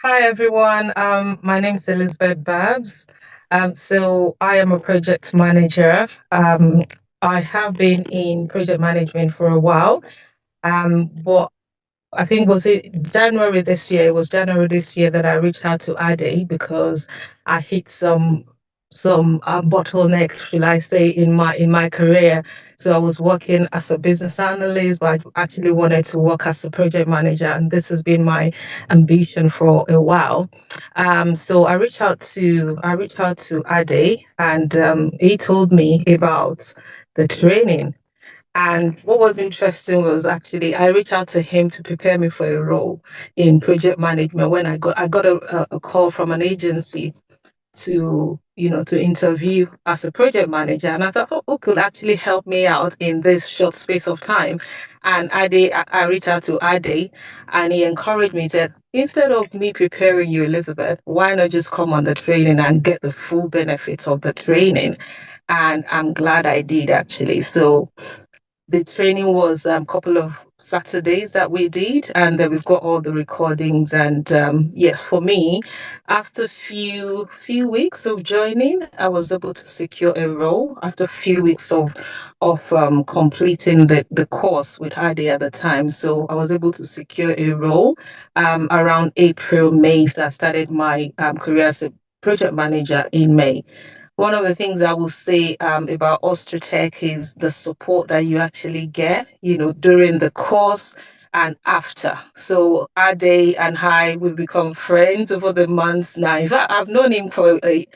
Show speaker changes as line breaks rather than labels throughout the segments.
Hi everyone. My name is Elizabeth Babs. So I am a project manager. I have been in project management for a while. But I think was it January this year? It was January this year that I reached out to Adey because I hit some bottleneck, should I say, in my career. So I was working as a business analyst, but I actually wanted to work as a project manager, and this has been my ambition for a while. So I reached out to Adey, and he told me about the training. And what was interesting was actually I reached out to him to prepare me for a role in project management when I got a call from an agency to interview as a project manager. And I thought, oh, who could actually help me out in this short space of time? And I reached out to Adey, and he encouraged me, said, instead of me preparing you, Elizabeth, why not just come on the training and get the full benefits of the training? And I'm glad I did actually. So the training was a couple of Saturdays that we did, and then we've got all the recordings. And yes, for me, after few weeks of joining, I was able to secure a role after a few weeks of completing the course with Adi at the time. So I was able to secure a role around April, May. So I started my career as a project manager in May. One of the things I will say about Austratech is the support that you actually get, during the course and after. So Ade and I, we've become friends over the months now. In fact, I've known him for a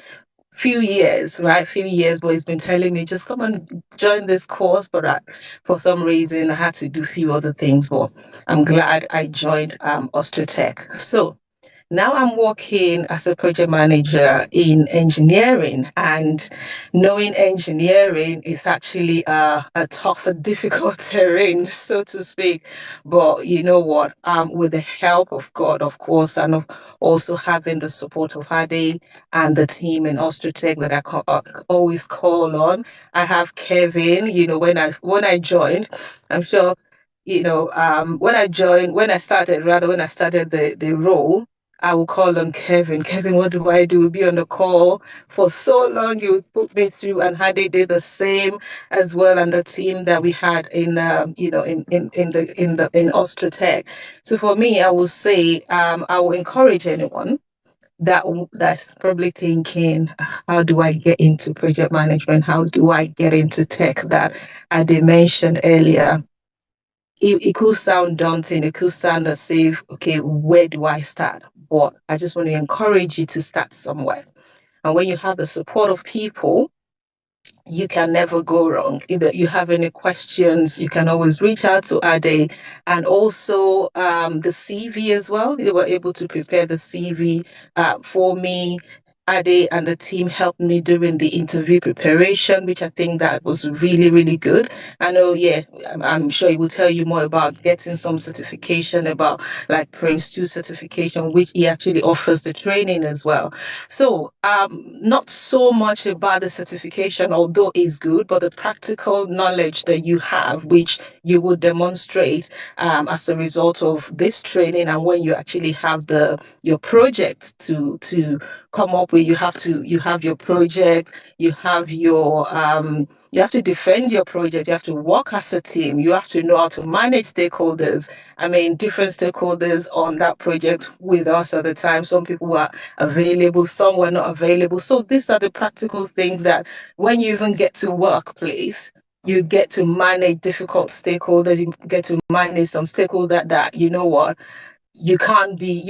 few years, right? Few years, but he's been telling me just come and join this course. But for some reason, I had to do a few other things. But I'm glad I joined Austratech. So now I'm working as a project manager in engineering, and knowing engineering is actually a tough and difficult terrain, so to speak. But you know what? With the help of God, of course, and of also having the support of Hadi and the team in Austratech that always call on. I have Kevin. When I joined, I'm sure. When I started the role, I will call on Kevin. Kevin, what do I do? We'll be on the call for so long. He would put me through, and Hadi did the same as well, and the team that we had in Austratech. So for me, I will say, I will encourage anyone that's probably thinking, how do I get into project management? How do I get into tech that I did mention earlier? It could sound daunting. It could sound as if, okay, where do I start? But I just want to encourage you to start somewhere. And when you have the support of people, you can never go wrong. If you have any questions, you can always reach out to Ade, and also the CV as well. They were able to prepare the CV for me. Ade and the team helped me during the interview preparation, which I think that was really, really good. I know, yeah, I'm sure he will tell you more about getting some certification about like Prince 2 certification, which he actually offers the training as well. So, not so much about the certification, although it's good, but the practical knowledge that you have, which you will demonstrate as a result of this training, and when you actually have your project to come up with, you have your project, you have to defend your project, you have to work as a team, you have to know how to manage stakeholders. I mean, different stakeholders on that project with us at the time. Some people were available, some were not available. So these are the practical things that when you even get to workplace, you get to manage difficult stakeholders, you get to manage some stakeholder that, you know what, you can't be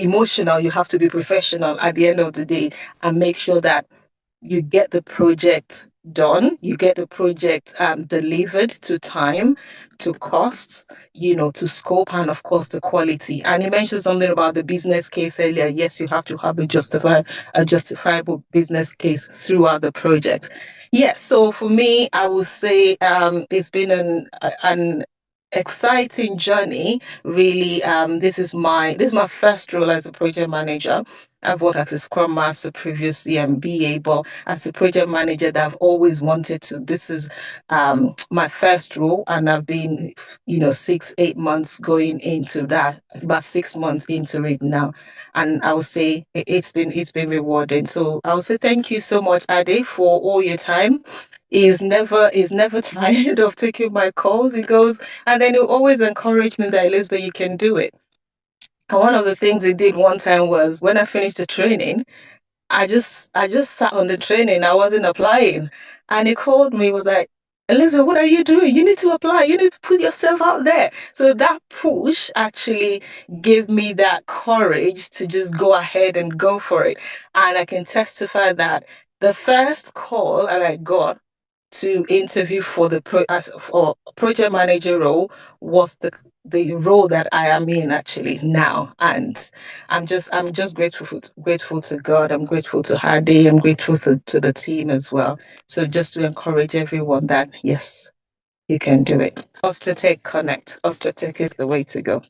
emotional, you have to be professional at the end of the day, and make sure that you get the project done, you get the project delivered to time, to costs, to scope, and of course the quality. And you mentioned something about the business case earlier. Yes, you have to have a justifiable business case throughout the project. Yes, so for me, I would say it's been an exciting journey. Really, this is my first role as a project manager. I've worked as a Scrum Master previously and BA, but as a project manager that I've always wanted to. This is my first role, and I've been, 6, 8 months going into that, about 6 months into it now. And I would say it's been rewarding. So I would say thank you so much, Adey, for all your time. He's never tired of taking my calls. He goes, and then he'll always encourage me that Elizabeth, you can do it. And one of the things he did one time was when I finished the training, I just sat on the training. I wasn't applying. And he called me, was like, Elizabeth, what are you doing? You need to apply. You need to put yourself out there. So that push actually gave me that courage to just go ahead and go for it. And I can testify that the first call that I got to interview for for project manager role was the role that I am in actually now. And I'm just grateful to God. I'm grateful to Adey. I'm grateful to the team as well. So just to encourage everyone that yes, you can do it. Austratech Connect. Austratech is the way to go.